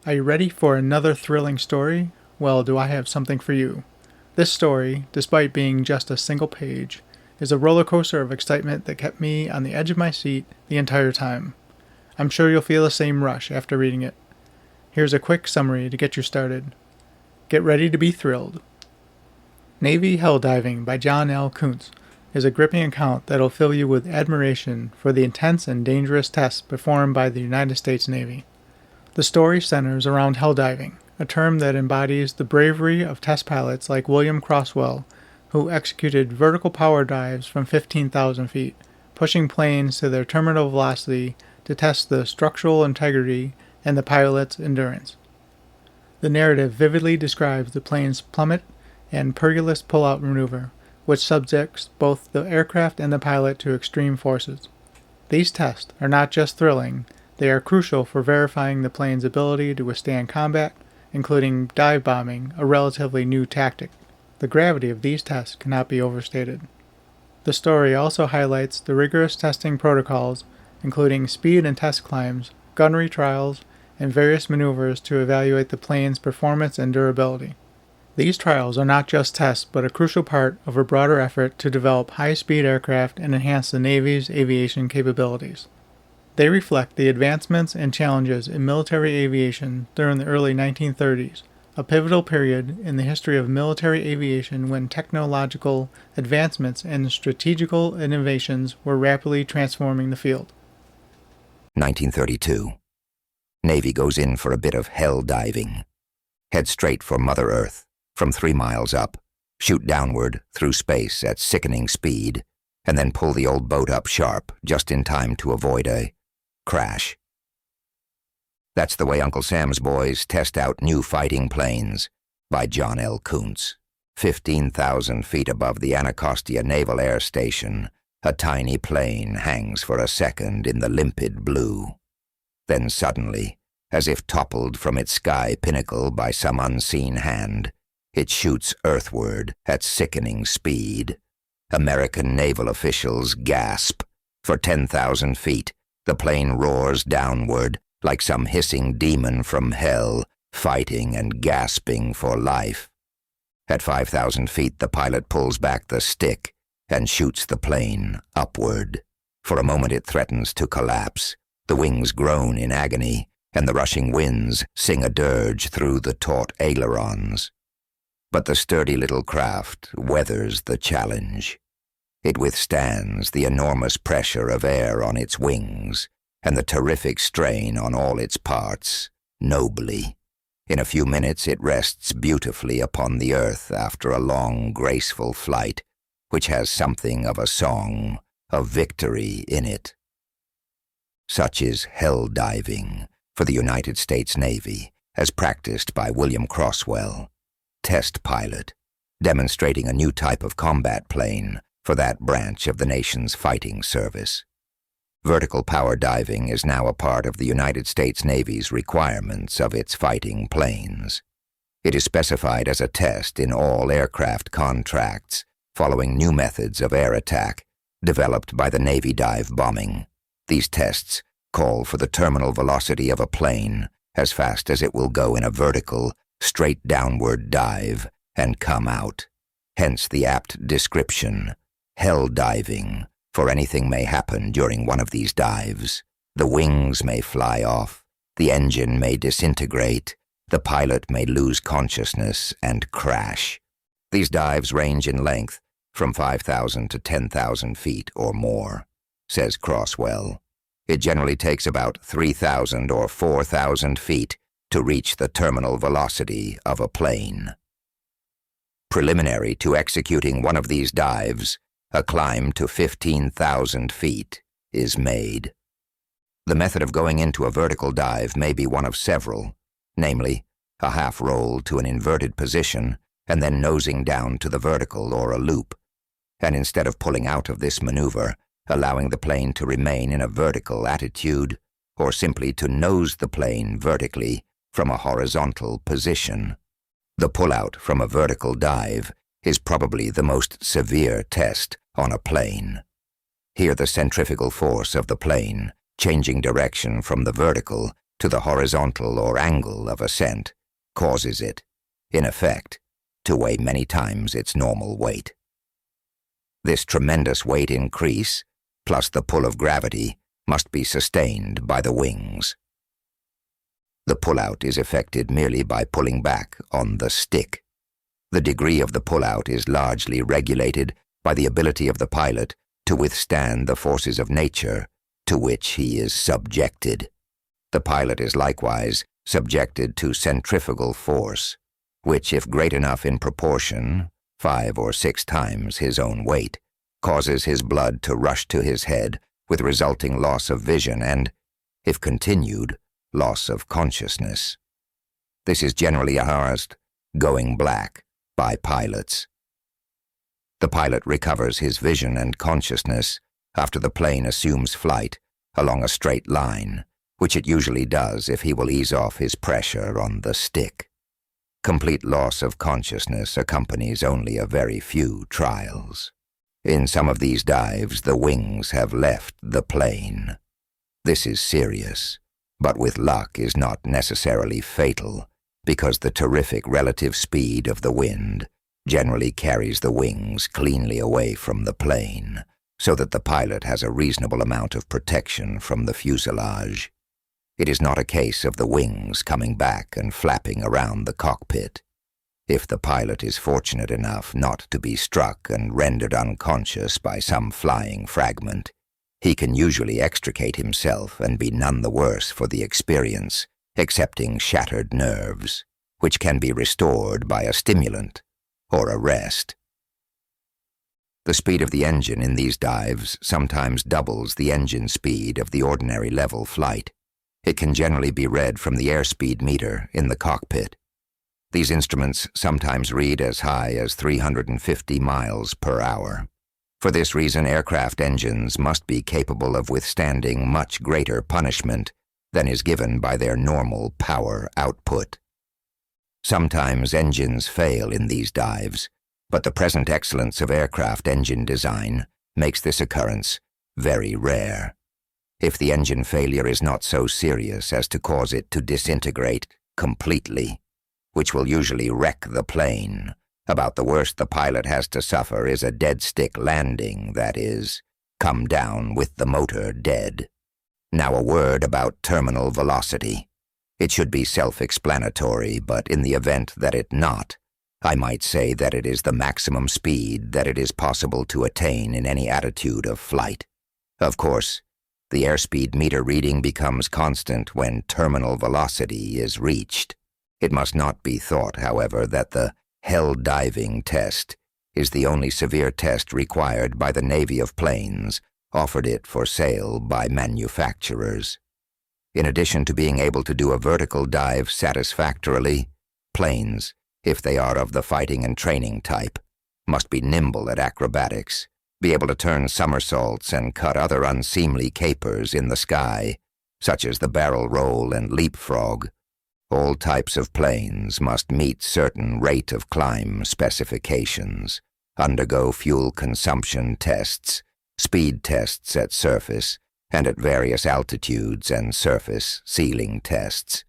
Are you ready for another thrilling story? Well, do I have something for you. This story, despite being just a single page, is a roller coaster of excitement that kept me on the edge of my seat the entire time. I'm sure you'll feel the same rush after reading it. Here's a quick summary to get you started. Get ready to be thrilled. Navy Hell Diving by John L. Coontz is a gripping account that'll fill you with admiration for the intense and dangerous tests performed by the United States Navy. The story centers around hell diving, a term that embodies the bravery of test pilots like William Crosswell, who executed vertical power dives from 15,000 feet, pushing planes to their terminal velocity to test the structural integrity and the pilot's endurance. The narrative vividly describes the plane's plummet and Pergolus pull-out maneuver, which subjects both the aircraft and the pilot to extreme forces. These tests are not just thrilling, they are crucial for verifying the plane's ability to withstand combat, including dive bombing, a relatively new tactic. The gravity of these tests cannot be overstated. The story also highlights the rigorous testing protocols, including speed and test climbs, gunnery trials, and various maneuvers to evaluate the plane's performance and durability. These trials are not just tests, but a crucial part of a broader effort to develop high-speed aircraft and enhance the Navy's aviation capabilities. They reflect the advancements and challenges in military aviation during the early 1930s, a pivotal period in the history of military aviation when technological advancements and strategical innovations were rapidly transforming the field. 1932. Navy goes in for a bit of hell diving. Head straight for Mother Earth, from 3 miles up, shoot downward through space at sickening speed, and then pull the old boat up sharp just in time to avoid a crash. That's the way Uncle Sam's boys test out new fighting planes, by John L. Coontz. 15,000 feet above the Anacostia Naval Air Station, a tiny plane hangs for a second in the limpid blue. Then suddenly, as if toppled from its sky pinnacle by some unseen hand, it shoots earthward at sickening speed. American naval officials gasp. For 10,000 feet, the plane roars downward like some hissing demon from hell, fighting and gasping for life. At 5,000 feet, the pilot pulls back the stick and shoots the plane upward. For a moment it threatens to collapse. The wings groan in agony, and the rushing winds sing a dirge through the taut ailerons. But the sturdy little craft weathers the challenge. It withstands the enormous pressure of air on its wings and the terrific strain on all its parts, nobly. In a few minutes it rests beautifully upon the earth after a long, graceful flight, which has something of a song of victory in it. Such is hell diving for the United States Navy, as practiced by William Crosswell, test pilot, demonstrating a new type of combat plane for that branch of the nation's fighting service. Vertical power diving is now a part of the United States Navy's requirements of its fighting planes. It is specified as a test in all aircraft contracts, following new methods of air attack developed by the Navy dive bombing. These tests call for the terminal velocity of a plane as fast as it will go in a vertical, straight downward dive and come out. Hence the apt description, hell diving, for anything may happen during one of these dives. The wings may fly off, the engine may disintegrate, the pilot may lose consciousness and crash. These dives range in length from 5,000 to 10,000 feet or more, says Crosswell. It generally takes about 3,000 or 4,000 feet to reach the terminal velocity of a plane. Preliminary to executing one of these dives, a climb to 15,000 feet is made. The method of going into a vertical dive may be one of several, namely, a half roll to an inverted position and then nosing down to the vertical or a loop, and instead of pulling out of this maneuver, allowing the plane to remain in a vertical attitude, or simply to nose the plane vertically from a horizontal position. The pullout from a vertical dive is probably the most severe test on a plane. Here the centrifugal force of the plane, changing direction from the vertical, to the horizontal or angle of ascent causes it, in effect, to weigh many times its normal weight. This tremendous weight increase, plus the pull of gravity, must be sustained by the wings. The pullout is effected merely by pulling back on the stick. The degree of the pullout is largely regulated by the ability of the pilot to withstand the forces of nature to which he is subjected. The pilot is likewise subjected to centrifugal force, which, if great enough in proportion, 5 or 6 times his own weight, causes his blood to rush to his head with resulting loss of vision and, if continued, loss of consciousness. This is generally housed going black by pilots. The pilot recovers his vision and consciousness after the plane assumes flight along a straight line, which it usually does if he will ease off his pressure on the stick. Complete loss of consciousness accompanies only a very few trials. In some of these dives, the wings have left the plane. This is serious, but with luck is not necessarily fatal, because the terrific relative speed of the wind generally carries the wings cleanly away from the plane, so that the pilot has a reasonable amount of protection from the fuselage. It is not a case of the wings coming back and flapping around the cockpit. If the pilot is fortunate enough not to be struck and rendered unconscious by some flying fragment, he can usually extricate himself and be none the worse for the experience, excepting shattered nerves, which can be restored by a stimulant or a rest. The speed of the engine in these dives sometimes doubles the engine speed of the ordinary level flight. It can generally be read from the airspeed meter in the cockpit. These instruments sometimes read as high as 350 miles per hour. For this reason, aircraft engines must be capable of withstanding much greater punishment than is given by their normal power output. Sometimes engines fail in these dives, but the present excellence of aircraft engine design makes this occurrence very rare. If the engine failure is not so serious as to cause it to disintegrate completely, which will usually wreck the plane, about the worst the pilot has to suffer is a dead-stick landing, that is, come down with the motor dead. Now a word about terminal velocity. It should be self-explanatory, but in the event that it not, I might say that it is the maximum speed that it is possible to attain in any attitude of flight. Of course, the airspeed meter reading becomes constant when terminal velocity is reached. It must not be thought, however, that the hell diving test is the only severe test required by the Navy of planes offered it for sale by manufacturers. In addition to being able to do a vertical dive satisfactorily, planes, if they are of the fighting and training type, must be nimble at acrobatics, be able to turn somersaults and cut other unseemly capers in the sky, such as the barrel roll and leapfrog. All types of planes must meet certain rate of climb specifications, undergo fuel consumption tests, speed tests at surface, and at various altitudes and surface ceiling tests.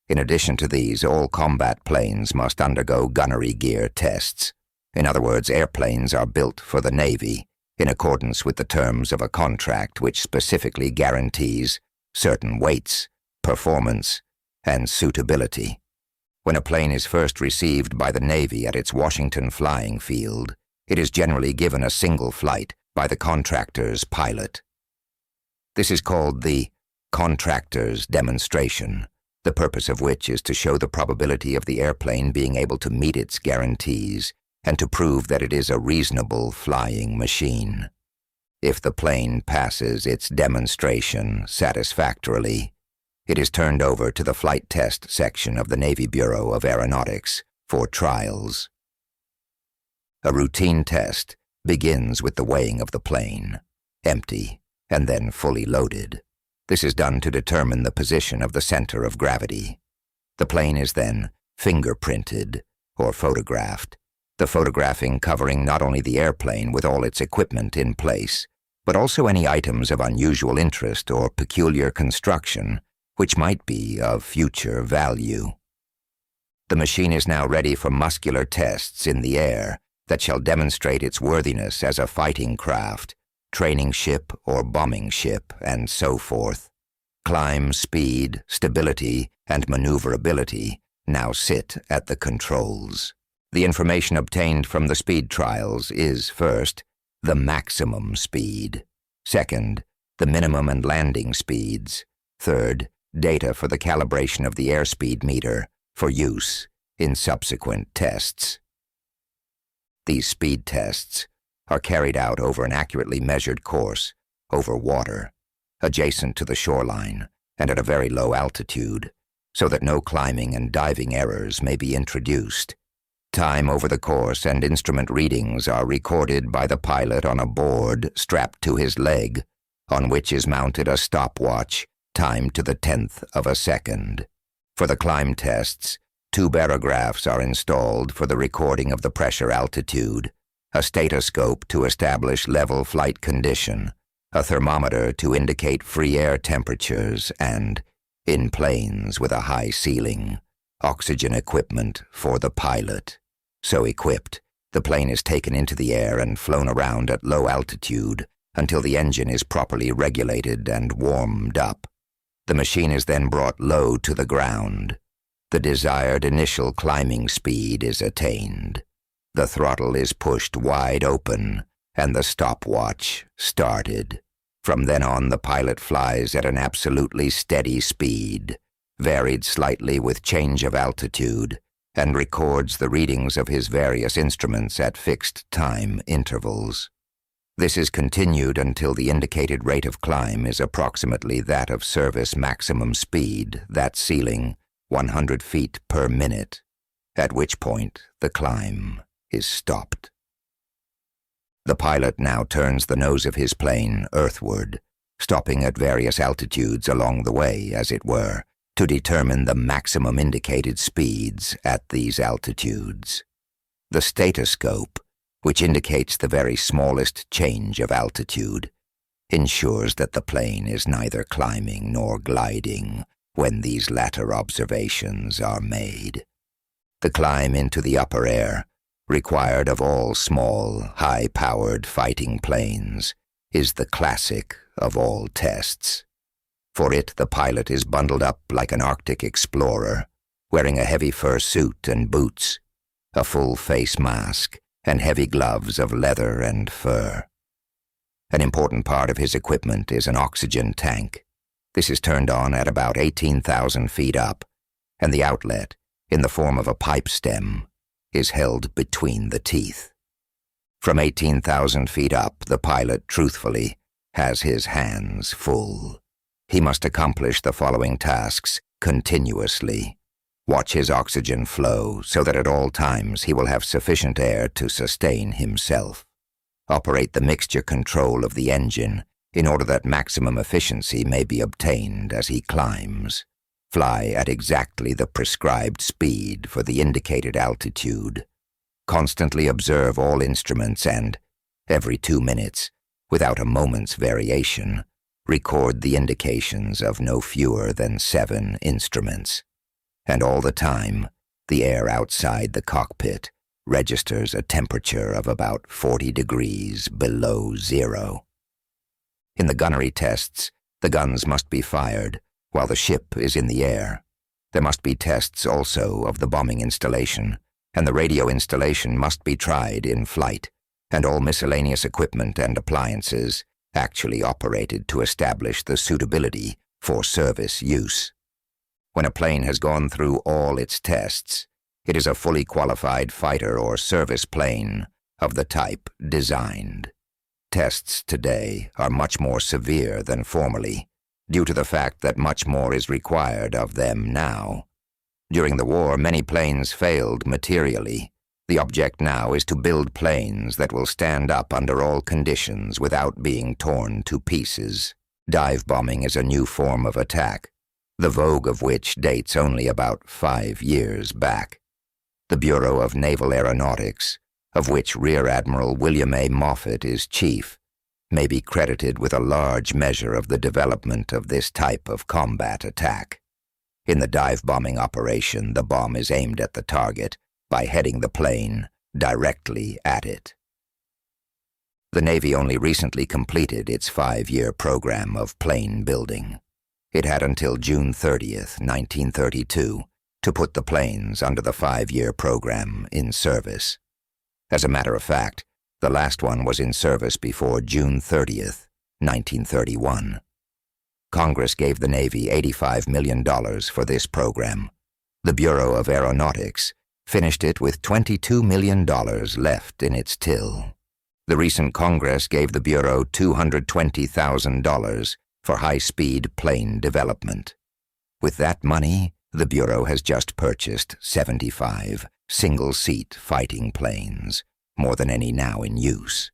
In addition to these, all combat planes must undergo gunnery gear tests. In other words, airplanes are built for the Navy in accordance with the terms of a contract which specifically guarantees certain weights, performance, and suitability. When a plane is first received by the Navy at its Washington flying field, it is generally given a single flight by the contractor's pilot. This is called the contractor's demonstration, the purpose of which is to show the probability of the airplane being able to meet its guarantees and to prove that it is a reasonable flying machine. If the plane passes its demonstration satisfactorily, it is turned over to the flight test section of the Navy Bureau of Aeronautics for trials. A routine test begins with the weighing of the plane, empty and then fully loaded. This is done to determine the position of the center of gravity. The plane is then fingerprinted or photographed, the photographing covering not only the airplane with all its equipment in place, but also any items of unusual interest or peculiar construction which might be of future value. The machine is now ready for muscular tests in the air that shall demonstrate its worthiness as a fighting craft, training ship or bombing ship, and so forth. Climb, speed, stability, and maneuverability now sit at the controls. The information obtained from the speed trials is, first, the maximum speed. Second, the minimum and landing speeds. Third, data for the calibration of the airspeed meter for use in subsequent tests. These speed tests are carried out over an accurately measured course over water, adjacent to the shoreline and at a very low altitude, so that no climbing and diving errors may be introduced. Time over the course and instrument readings are recorded by the pilot on a board strapped to his leg, on which is mounted a stopwatch timed to the 10th of a second. For the climb tests, 2 barographs are installed for the recording of the pressure altitude, a statoscope to establish level flight condition, a thermometer to indicate free air temperatures, and, in planes with a high ceiling, oxygen equipment for the pilot. So equipped, the plane is taken into the air and flown around at low altitude until the engine is properly regulated and warmed up. The machine is then brought low to the ground. The desired initial climbing speed is attained. The throttle is pushed wide open, and the stopwatch started. From then on, the pilot flies at an absolutely steady speed, varied slightly with change of altitude, and records the readings of his various instruments at fixed time intervals. This is continued until the indicated rate of climb is approximately that of service maximum speed, that ceiling, 100 feet per minute, at which point the climb is stopped. The pilot now turns the nose of his plane earthward, stopping at various altitudes along the way, as it were, to determine the maximum indicated speeds at these altitudes. The statoscope, which indicates the very smallest change of altitude, ensures that the plane is neither climbing nor gliding when these latter observations are made. The climb into the upper air, required of all small, high-powered fighting planes, is the classic of all tests. For it, the pilot is bundled up like an Arctic explorer, wearing a heavy fur suit and boots, a full face mask, and heavy gloves of leather and fur. An important part of his equipment is an oxygen tank. This is turned on at about 18,000 feet up, and the outlet, in the form of a pipe stem, is held between the teeth. From 18,000 feet up, the pilot, truthfully, has his hands full. He must accomplish the following tasks continuously. Watch his oxygen flow so that at all times he will have sufficient air to sustain himself. Operate the mixture control of the engine in order that maximum efficiency may be obtained as he climbs. Fly at exactly the prescribed speed for the indicated altitude. Constantly observe all instruments and, every 2 minutes, without a moment's variation, record the indications of no fewer than 7 instruments. And all the time, the air outside the cockpit registers a temperature of about 40 degrees below zero. In the gunnery tests, the guns must be fired while the ship is in the air. There must be tests also of the bombing installation, and the radio installation must be tried in flight, and all miscellaneous equipment and appliances actually operated to establish the suitability for service use. When a plane has gone through all its tests, it is a fully qualified fighter or service plane of the type designed. Tests today are much more severe than formerly, due to the fact that much more is required of them now. During the war, many planes failed materially. The object now is to build planes that will stand up under all conditions without being torn to pieces. Dive bombing is a new form of attack, the vogue of which dates only about 5 years back. The Bureau of Naval Aeronautics, of which Rear Admiral William A. Moffett is chief, may be credited with a large measure of the development of this type of combat attack. In the dive-bombing operation, the bomb is aimed at the target by heading the plane directly at it. The Navy only recently completed its 5-year program of plane building. It had until June 30th, 1932, to put the planes under the 5-year program in service. As a matter of fact, the last one was in service before June 30th, 1931. Congress gave the Navy $85 million for this program. The Bureau of Aeronautics finished it with $22 million left in its till. The recent Congress gave the Bureau $220,000 for high-speed plane development. With that money, the Bureau has just purchased 75 single-seat fighting planes, more than any now in use.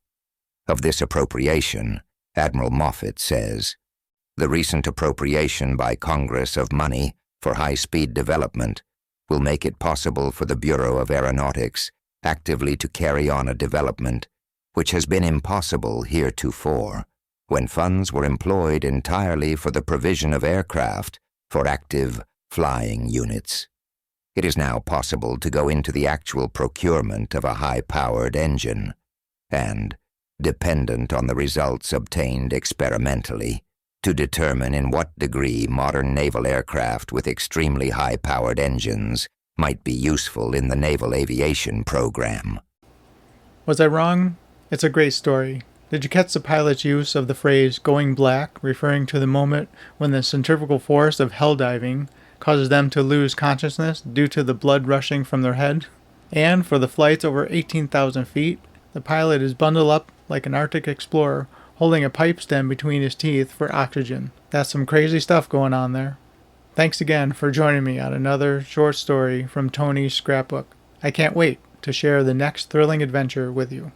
Of this appropriation, Admiral Moffett says, "The recent appropriation by Congress of money for high-speed development will make it possible for the Bureau of Aeronautics actively to carry on a development which has been impossible heretofore, when funds were employed entirely for the provision of aircraft for active flying units. It is now possible to go into the actual procurement of a high-powered engine, and, dependent on the results obtained experimentally, to determine in what degree modern naval aircraft with extremely high-powered engines might be useful in the naval aviation program." Was I wrong? It's a great story. Did you catch the pilot's use of the phrase "going black," referring to the moment when the centrifugal force of hell diving causes them to lose consciousness due to the blood rushing from their head? And for the flights over 18,000 feet, the pilot is bundled up like an Arctic explorer, holding a pipe stem between his teeth for oxygen. That's some crazy stuff going on there. Thanks again for joining me on another short story from Tony's scrapbook. I can't wait to share the next thrilling adventure with you.